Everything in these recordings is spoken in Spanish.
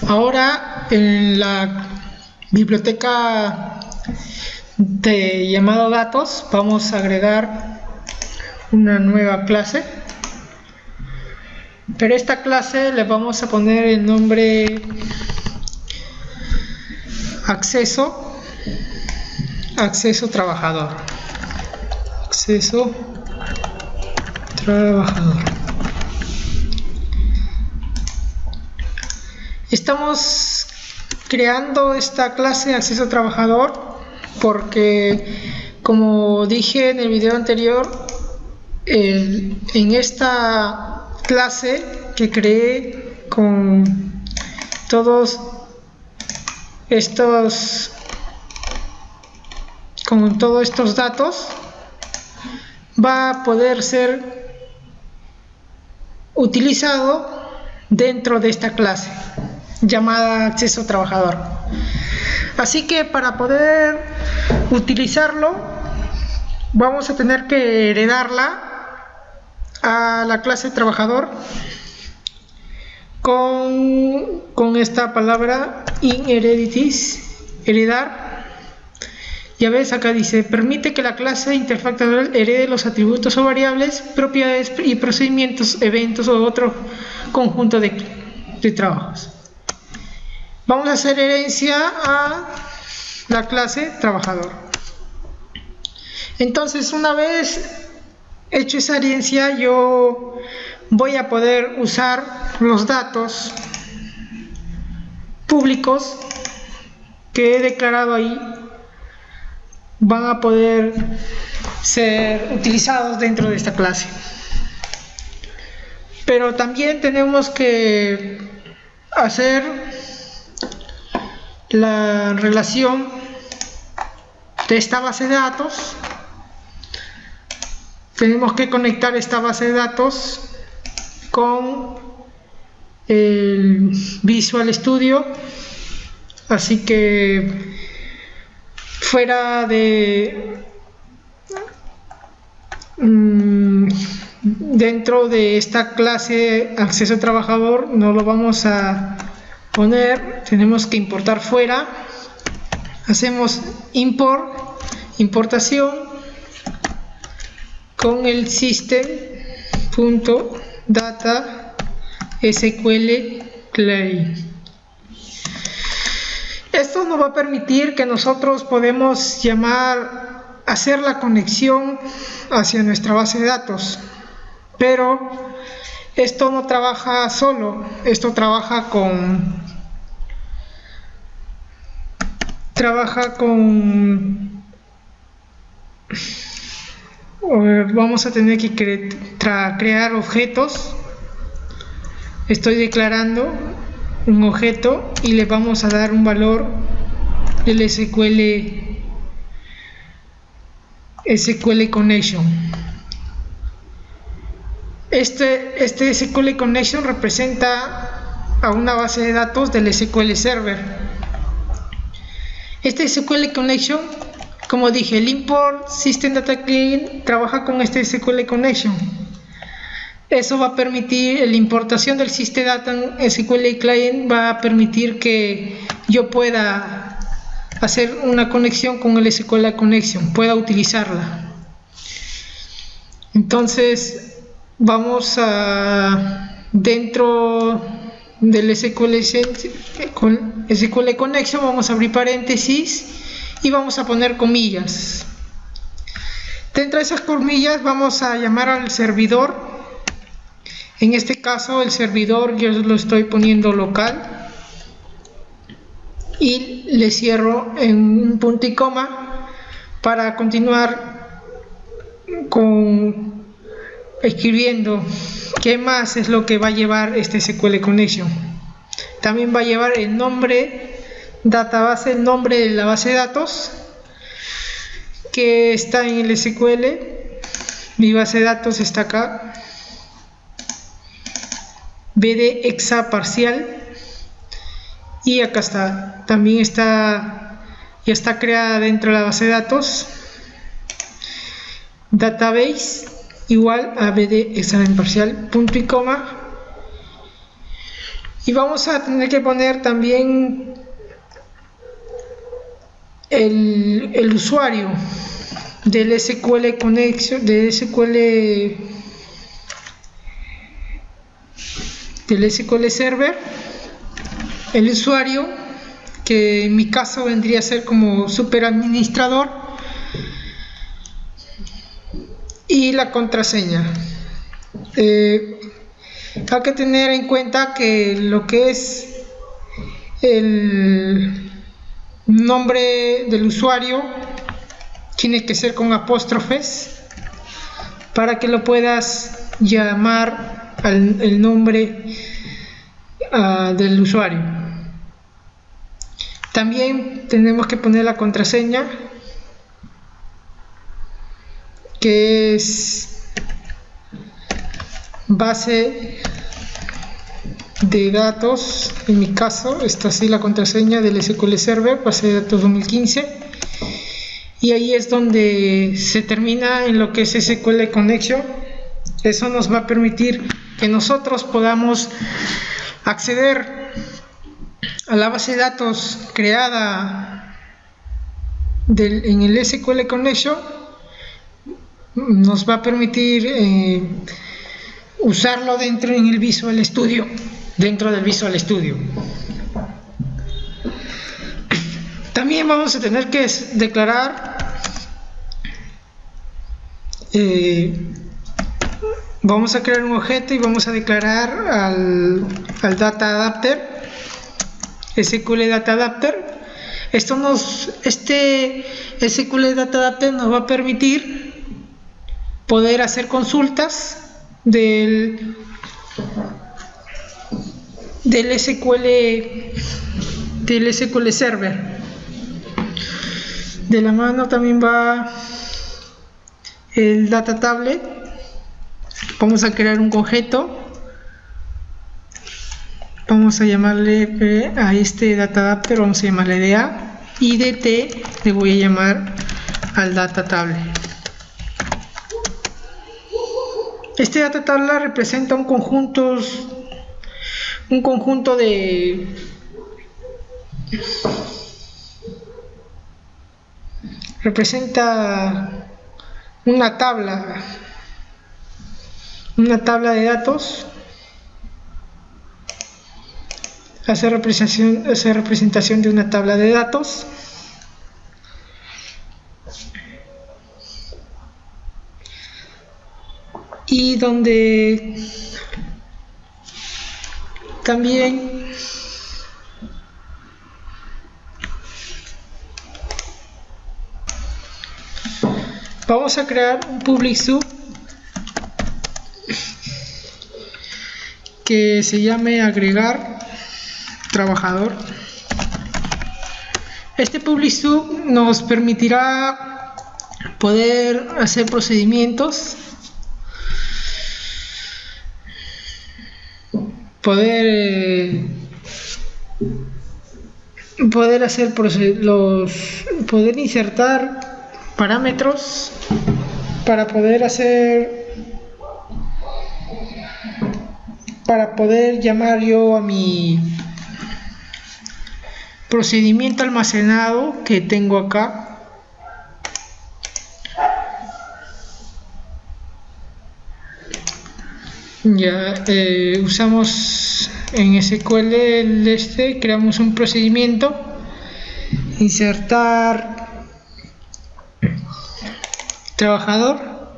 Ahora en la biblioteca de llamado datos vamos a agregar una nueva clase, pero esta clase le vamos a poner el nombre acceso trabajador. Acceso trabajador. Estamos creando esta clase de acceso trabajador porque, como dije en el video anterior, en esta clase que creé con todos estos datos, va a poder ser utilizado dentro de esta clase llamada acceso trabajador. Así que para poder utilizarlo vamos a tener que heredarla a la clase trabajador con esta palabra inheritance, heredar. Ya ves, acá dice: permite que la clase interfactorial herede los atributos o variables, propiedades y procedimientos, eventos o otro conjunto de trabajos. Vamos a hacer herencia a la clase trabajador. Entonces, una vez hecho esa herencia, yo voy a poder usar los datos públicos que he declarado ahí. Van a poder ser utilizados dentro de esta clase, pero también tenemos que hacer la relación de esta base de datos. Tenemos que conectar esta base de datos con el Visual Studio, así que fuera de dentro de esta clase acceso trabajador no lo vamos a poner, tenemos que importar fuera. Hacemos importación con el system.data SQL client. Esto nos va a permitir que nosotros podemos hacer la conexión hacia nuestra base de datos, pero esto no trabaja solo, esto trabaja con vamos a tener que crear objetos. Estoy declarando un objeto y le vamos a dar un valor del SQL connection. Este SQL connection representa a una base de datos del SQL Server. Este SQL connection, como dije, el import system data client trabaja con este SQL connection. Eso va a permitir, la importación del System Data SQL Client va a permitir que yo pueda hacer una conexión con el SQL Connection, pueda utilizarla. Entonces, vamos a, dentro del SQL Connection, vamos a abrir paréntesis y vamos a poner comillas. Dentro de esas comillas vamos a llamar al servidor. En este caso el servidor yo lo estoy poniendo local y le cierro en un punto y coma para continuar con escribiendo qué más es lo que va a llevar este SQL Connection. También va a llevar el nombre database, el nombre de la base de datos que está en el SQL. Mi base de datos está acá, BD exa parcial, y acá está, también ya está creada dentro de la base de datos. Database igual a BD examen parcial, punto y coma, Y vamos a tener que poner también el usuario del SQL Connection, del SQL Server, el usuario, que en mi caso vendría a ser como superadministrador, y la contraseña. Hay que tener en cuenta que lo que es el nombre del usuario tiene que ser con apóstrofes para que lo puedas llamar el nombre del usuario. También tenemos que poner la contraseña, que es base de datos. En mi caso está así la contraseña del SQL Server, base de datos 2015, y ahí es donde se termina en lo que es SQL Connection. Eso nos va a permitir que nosotros podamos acceder a la base de datos creada en el SQL Connection. Nos va a permitir usarlo dentro del Visual Studio. También vamos a tener que declarar, vamos a crear un objeto y vamos a declarar al Data Adapter, SQL Data Adapter. Este SQL Data Adapter nos va a permitir poder hacer consultas del SQL Server. De la mano también va el Data Tablet. Vamos a crear un objeto. Vamos a llamarle a este Data Adapter, vamos a llamarle DA, y de T le voy a llamar al Data Tablet. Este Data Tablet representa un conjunto de representa una tabla de datos. Hace representación de una tabla de datos. Y donde también vamos a crear un public sub que se llame agregar trabajador. Este public sub nos permitirá poder hacer procedimientos, poder insertar parámetros para poder llamar yo a mi procedimiento almacenado que tengo acá. Ya usamos en SQL creamos un procedimiento, insertar trabajador,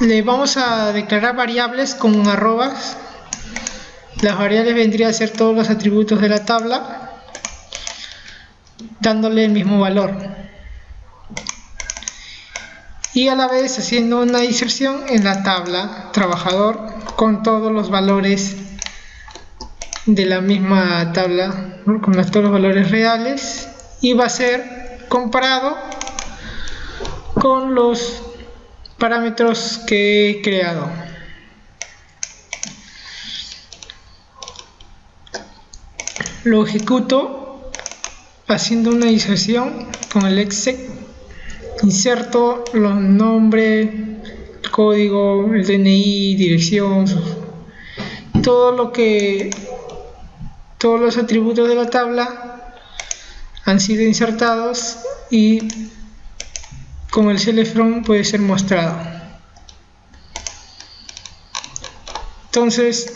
le vamos a declarar variables con arrobas. Las variables vendrían a ser todos los atributos de la tabla, dándole el mismo valor, y a la vez haciendo una inserción en la tabla trabajador con todos los valores de la misma tabla, ¿no? Con todos los valores reales, y va a ser comparado con los parámetros que he creado. Lo ejecuto haciendo una inserción con el exec. Inserto los nombres, código, el DNI, dirección, todos los atributos de la tabla han sido insertados y con el select from puede ser mostrado. Entonces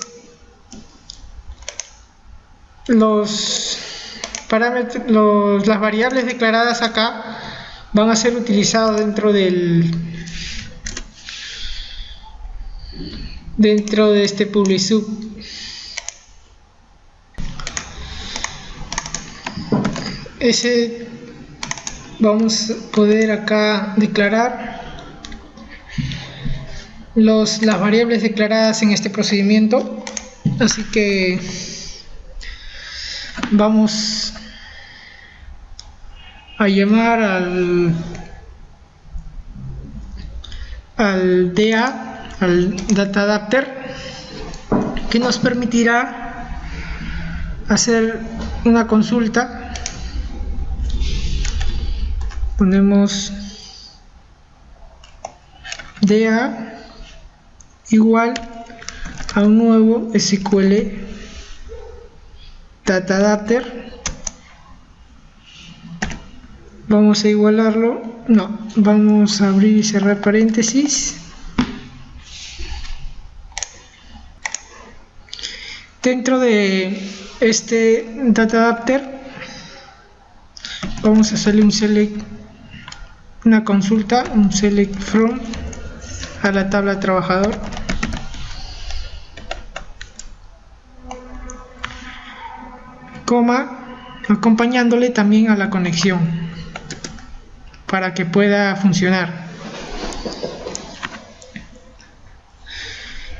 los parámetros, las variables declaradas acá van a ser utilizadas dentro de este public sub. Vamos a poder acá declarar las variables declaradas en este procedimiento, así que vamos a llamar al DA, al Data Adapter, que nos permitirá hacer una consulta. Ponemos DA igual a un nuevo SQL Data Adapter. Vamos a igualarlo, no, vamos a abrir y cerrar paréntesis. Dentro de este Data Adapter vamos a hacerle una consulta, un select from a la tabla trabajador. Coma, acompañándole también a la conexión para que pueda funcionar.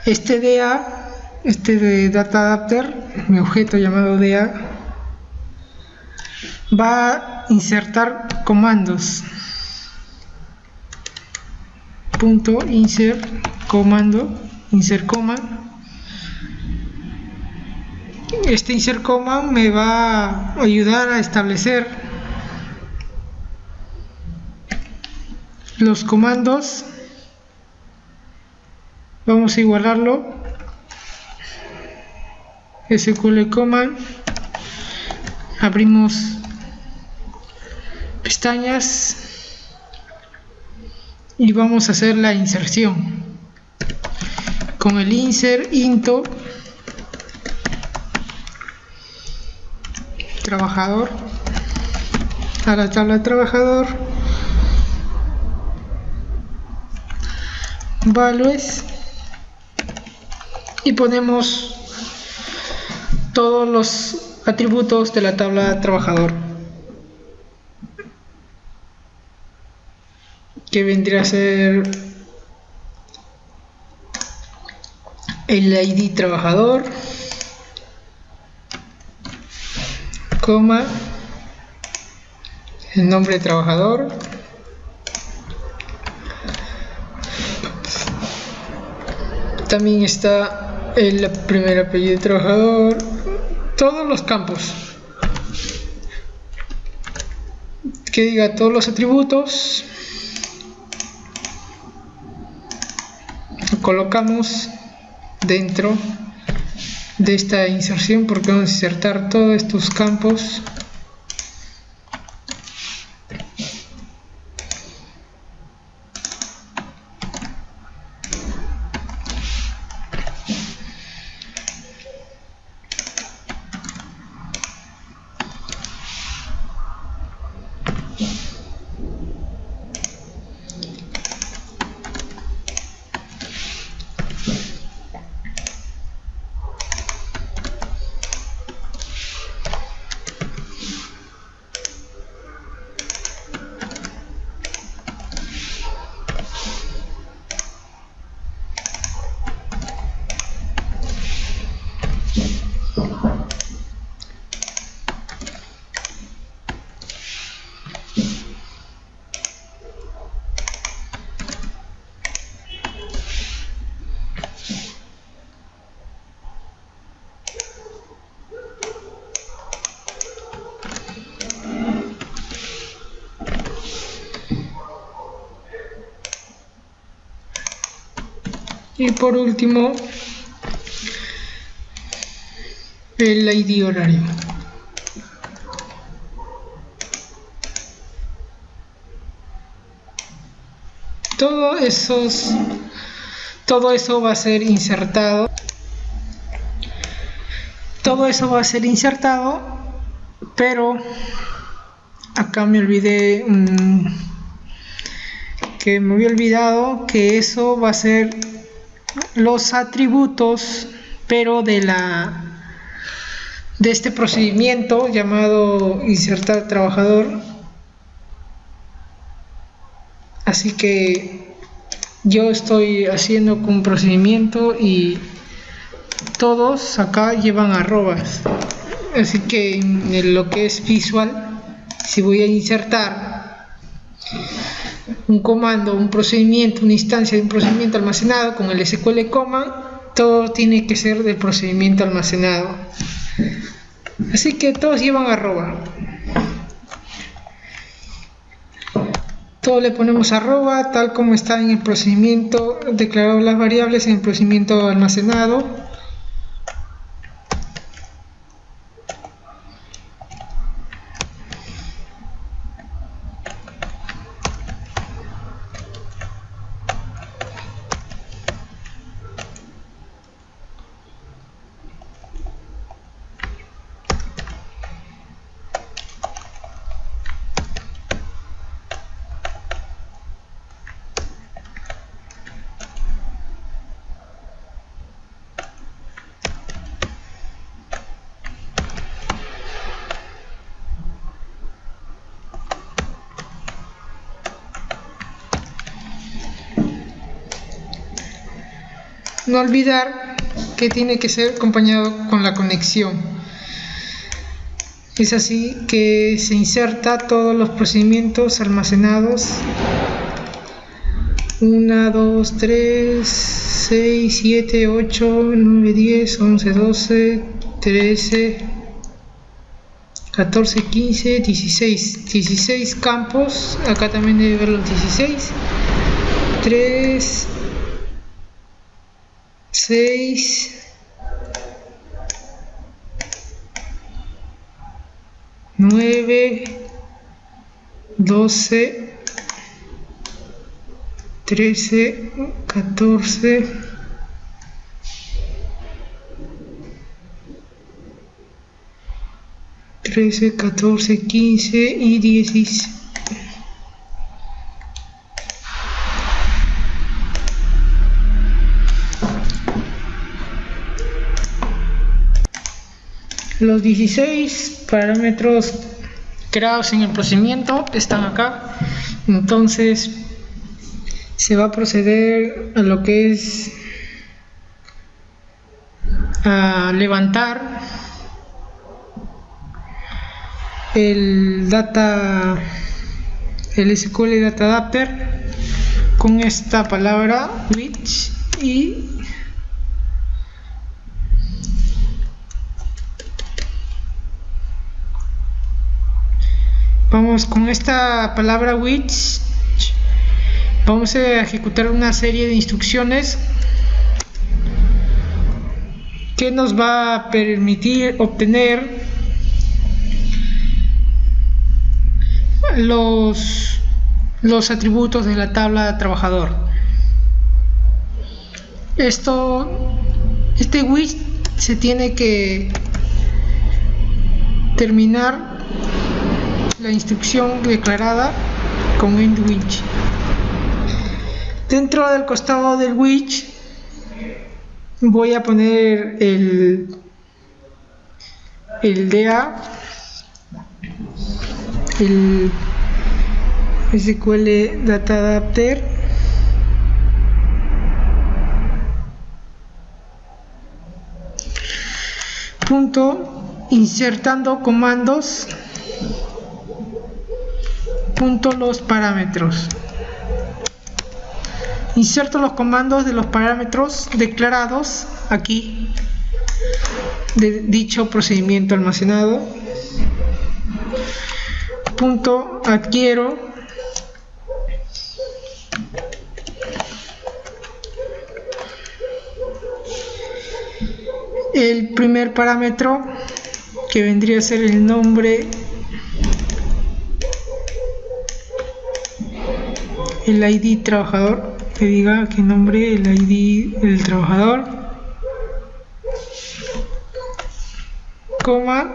Este DA, de Data Adapter, mi objeto llamado DA, va a insertar comandos. Punto insert comando, insert coma. Este insert coma me va a ayudar a establecer los comandos. Vamos a igualarlo. SQL command, abrimos pestañas y vamos a hacer la inserción con el insert into trabajador a la tabla trabajador, values, y ponemos todos los atributos de la tabla trabajador, que vendría a ser el ID trabajador, coma, el nombre de trabajador, también está el primer apellido de trabajador, todos los campos, que diga todos los atributos. Colocamos dentro de esta inserción porque vamos a insertar todos estos campos. Y por último, el ID horario. Todo eso va a ser insertado. Pero acá me olvidé que me había olvidado que eso va a ser los atributos, pero de este procedimiento llamado insertar trabajador. Así que yo estoy haciendo un procedimiento y todos acá llevan arrobas. Así que en lo que es visual, si voy a insertar un comando, un procedimiento, una instancia de un procedimiento almacenado con el SQL coma, todo tiene que ser del procedimiento almacenado. Así que todos llevan arroba. Todo le ponemos arroba tal como está en el procedimiento declarado las variables en el procedimiento almacenado. No olvidar que tiene que ser acompañado con la conexión. Es así que se inserta todos los procedimientos almacenados. 1, 2, 3, 6, 7, 8, 9, 10, 11, 12, 13, 14, 15, 16 campos. Acá también debe ver los 16. 3, 6, 9, 12, 13, 14, 13, 14, 15 y 16. Los 16 parámetros creados en el procedimiento están acá. Entonces se va a proceder a lo que es a levantar el SQL Data Adapter con esta palabra which y vamos con esta palabra which vamos a ejecutar una serie de instrucciones que nos va a permitir obtener los atributos de la tabla de trabajador. Este which se tiene que terminar la instrucción declarada con end which. Dentro del costado del which voy a poner el DA, el SQL Data Adapter, punto insertando comandos, punto los parámetros. Inserto los comandos de los parámetros declarados aquí de dicho procedimiento almacenado. Punto adquiero el primer parámetro, que vendría a ser el nombre, el ID trabajador, que diga qué nombre, el ID del trabajador, coma,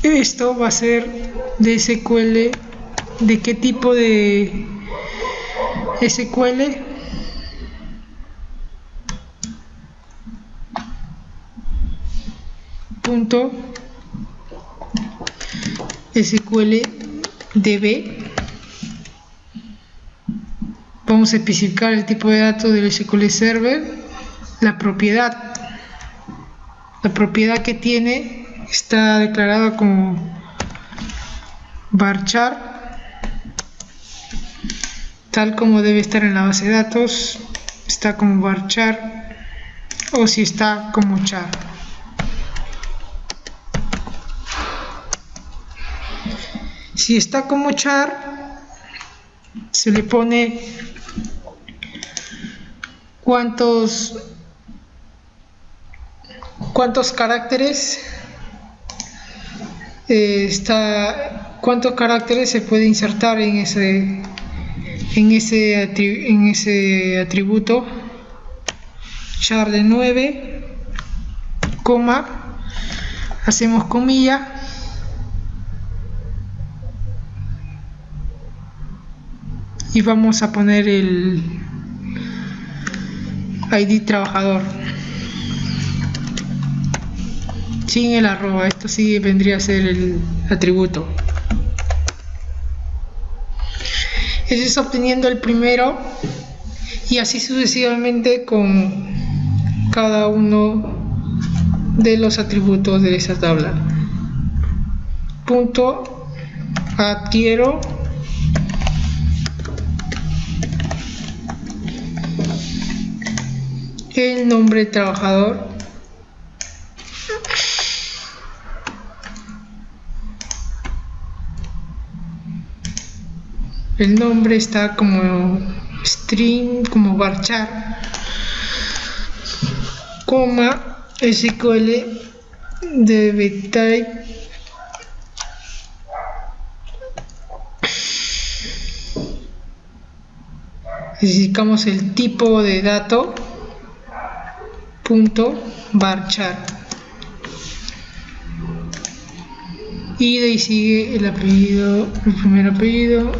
esto va a ser de SQL, de qué tipo de SQL, punto SQL DB. Vamos a especificar el tipo de datos del SQL Server, la propiedad que tiene está declarada como varchar, tal como debe estar en la base de datos, está como varchar, o si está como char. Si está como char, se le pone cuántos caracteres cuántos caracteres se puede insertar en ese atributo char de 9, coma, hacemos comilla, y vamos a poner el ID trabajador sin el arroba. Esto sí vendría a ser el atributo. Eso es obteniendo el primero, y así sucesivamente con cada uno de los atributos de esa tabla. Punto adquiero el nombre trabajador, el nombre está como string, como varchar, coma, SQL DB type, especificamos el tipo de dato, punto varchar, y de ahí sigue el apellido, el primer apellido,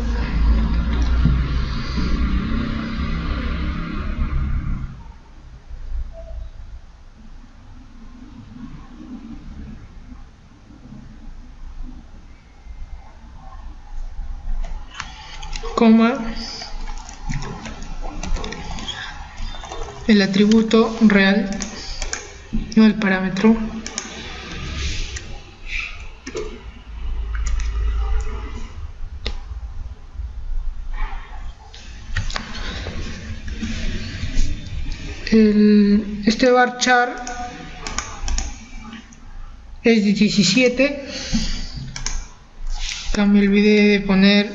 coma, el atributo real, no el parámetro, este varchar es de 17. Me olvidé de poner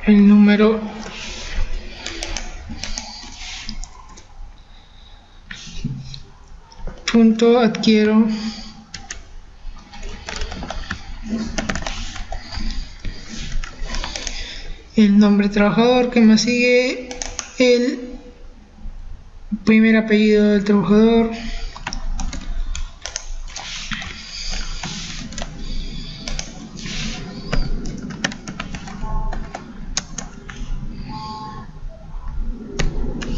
el número punto adquiero el nombre trabajador, que más sigue el primer apellido del trabajador,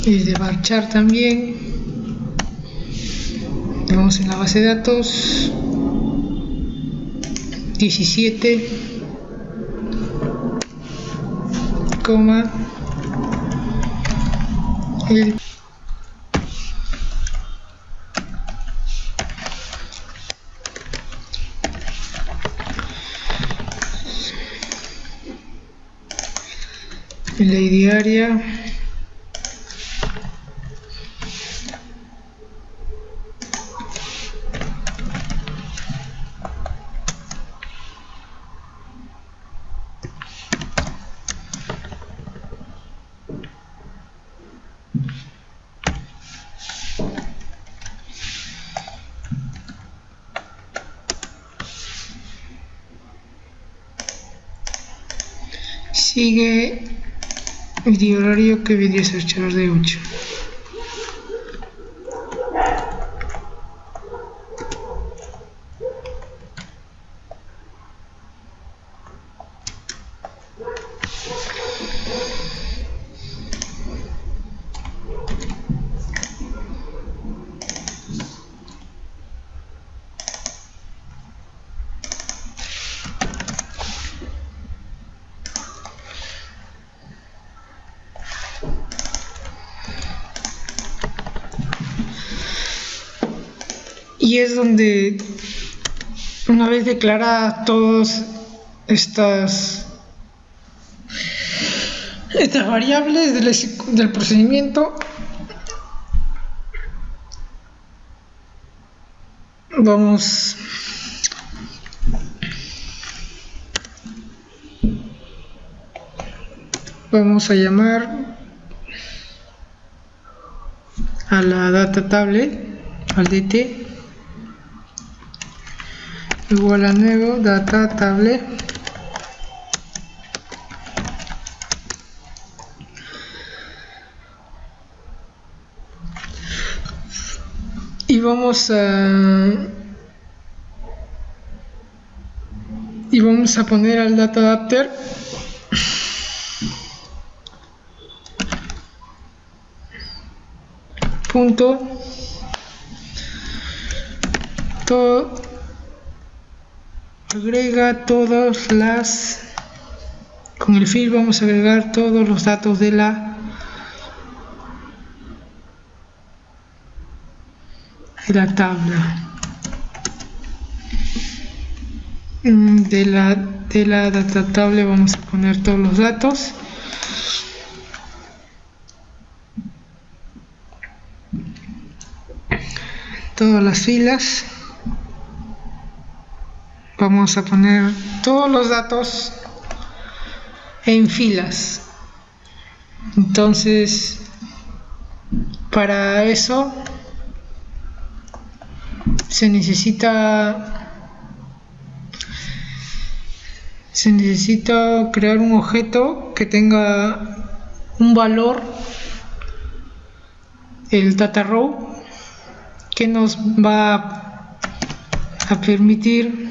es de varchar también. Vamos en la base de datos 17, coma, la diaria, sigue el horario que vendría a ser charlar de 8. Y es donde, una vez declaradas todas estas variables del procedimiento, vamos a llamar a la data table, al DT, igual a nuevo data table, y vamos a poner al data adapter punto todo, agrega todas las, con el fill vamos a agregar todos los datos de la tabla, de la data table vamos a poner todos los datos, todas las filas, vamos a poner todos los datos en filas. Entonces, para eso se necesita crear un objeto que tenga un valor, el data row, que nos va a permitir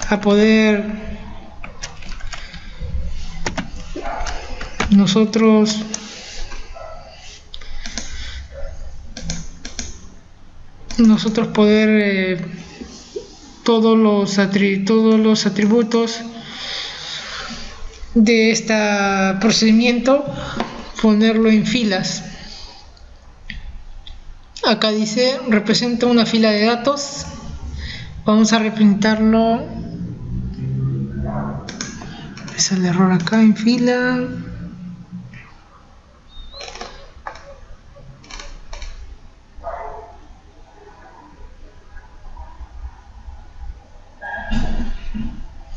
a poder nosotros poder todos los atributos de este procedimiento ponerlo en filas. Acá dice representa una fila de datos, vamos a representarlo, es el error acá en fila,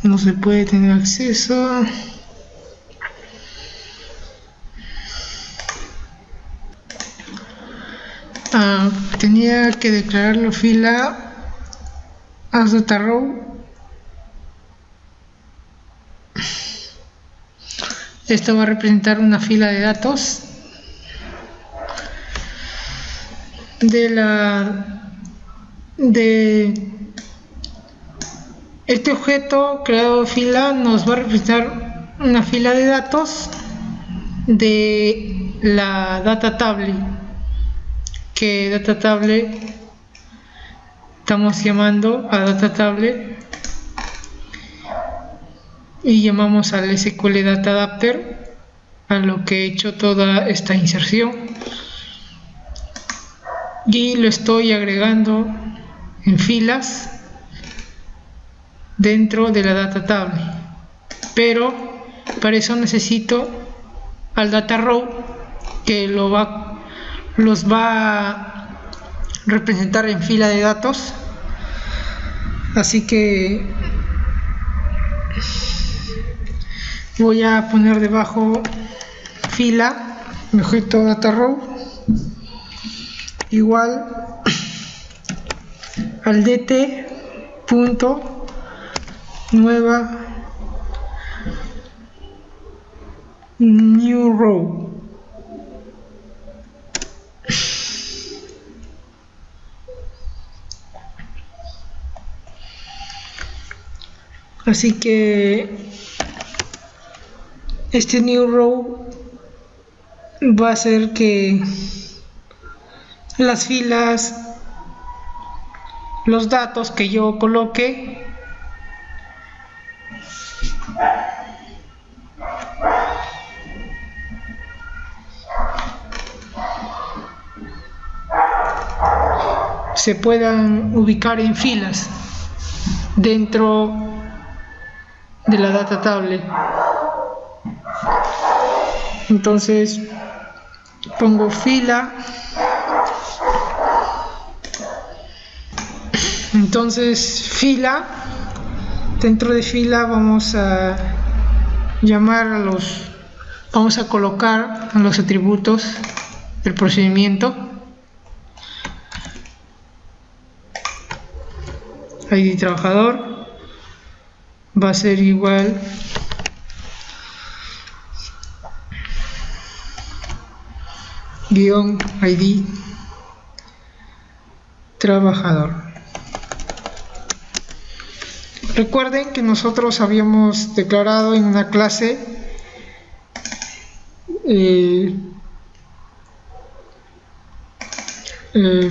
no se puede tener acceso. Tenía que declararlo fila as data row. Esto va a representar una fila de datos de este objeto creado fila nos va a representar una fila de datos de la data table, que data table estamos llamando a data table y llamamos al SQL data adapter a lo que he hecho toda esta inserción y lo estoy agregando en filas dentro de la data table, pero para eso necesito al data row que los va a representar en fila de datos. Así que voy a poner debajo fila, mi objeto data row igual al dt punto nueva new row. Así que este new row va a hacer que las filas, los datos que yo coloque se puedan ubicar en filas dentro de la data table. Entonces pongo fila, entonces fila, dentro de fila vamos a llamar a los, vamos a colocar a los atributos del procedimiento. ID trabajador va a ser igual guión ID trabajador. Recuerden que nosotros habíamos declarado en una clase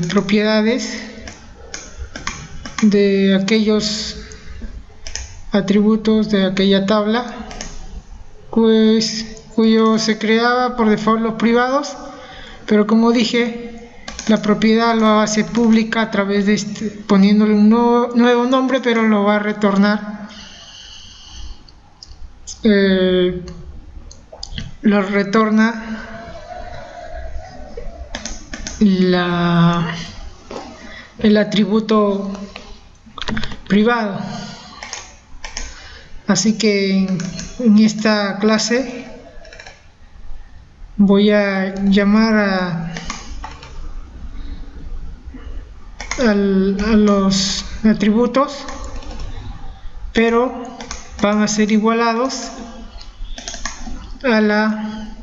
propiedades de aquellos atributos de aquella tabla, pues cuyo se creaba por default los privados, pero como dije, la propiedad lo hace pública a través de poniéndole un nuevo nombre, pero lo va a retornar lo retorna el atributo privado. Así que en esta clase voy a llamar a los atributos, pero van a ser igualados a la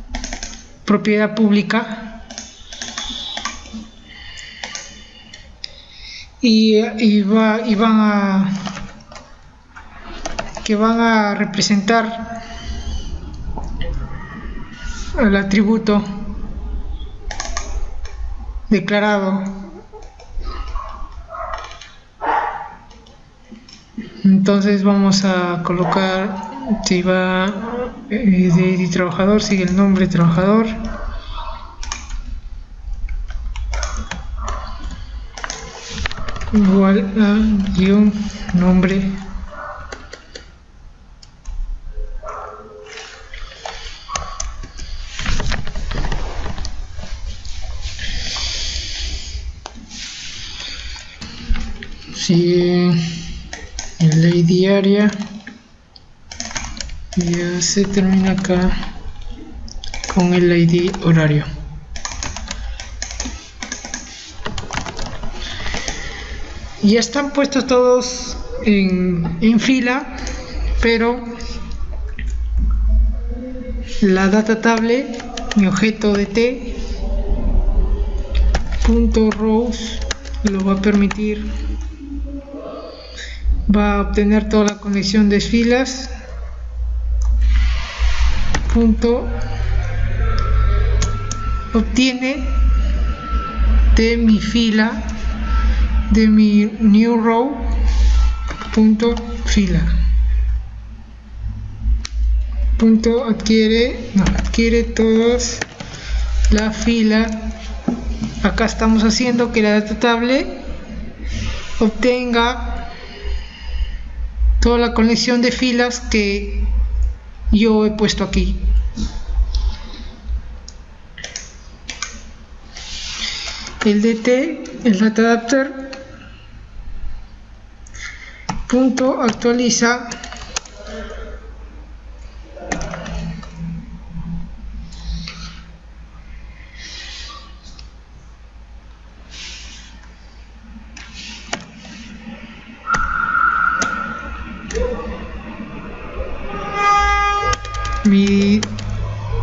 propiedad pública y van a representar al atributo declarado. Entonces vamos a colocar, si va de trabajador, sigue el nombre trabajador, igual a guión nombre si el ley diaria ya se termina acá con el ID horario. Ya están puestos todos en fila, pero la data table, mi objeto de t punto rows lo va a permitir, va a obtener toda la conexión de filas, punto obtiene de mi fila, de mi new row, punto fila, punto adquiere todas la fila. Acá estamos haciendo que la data table obtenga toda la conexión de filas que yo he puesto aquí. El DT, el data adapter, punto actualiza mi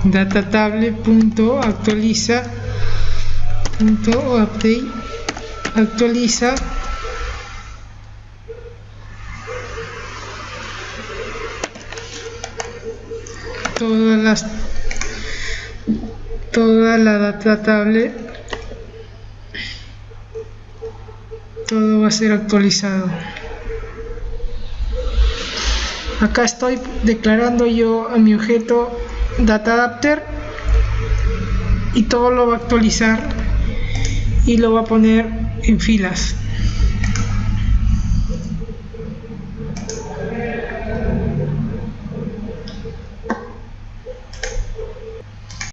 datatable.actualiza.update actualiza toda la data table, todo va a ser actualizado. Acá estoy declarando yo a mi objeto DataAdapter y todo lo va a actualizar y lo va a poner en filas.